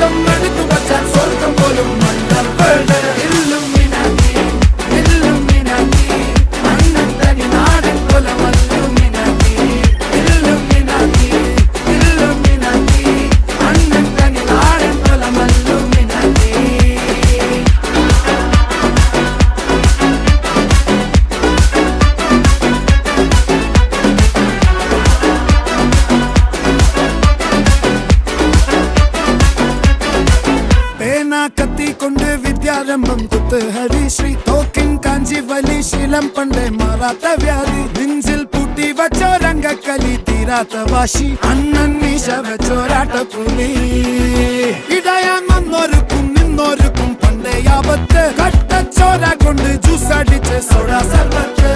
കാലം എടുത്തു വച്ചാൽ സ്വർഗം പോലും മണ്ണപ്പേട് ഇല്ലുമിനാറ്റി ഇല്ലുമിനാറ്റി അണ്ണത്തനി നാടൻ കൊലമല്ലുമിനാറ്റി ഇല്ലുമിനാറ്റി ഇല്ലുമിനാറ്റി അണ്ണത്തനി നാടൻ കൊലമല്ലുമിനാറ്റി കത്തി കൊണ്ട് വിദ്യാരംഭം കുത്ത് ഹരിശ്രീ തോക്കിൻ കാഞ്ചി വലി ശീലം പണ്ടേ മാറാത്ത വ്യാധി നെഞ്ചിൽ പൂട്ടി വച്ചോരംഗക്കലി തീരാത്ത വാശി അണ്ണൻ മീശ വെച്ചോരാട്ട പുലി ഇടയാൻ വന്നോർക്കും നിന്നോർക്കും പണ്ടേ ആപത്ത് കട്ടച്ചോര കൊണ്ട് ജ്യൂസ് അടിച്ച് സോഡ സർബത്ത്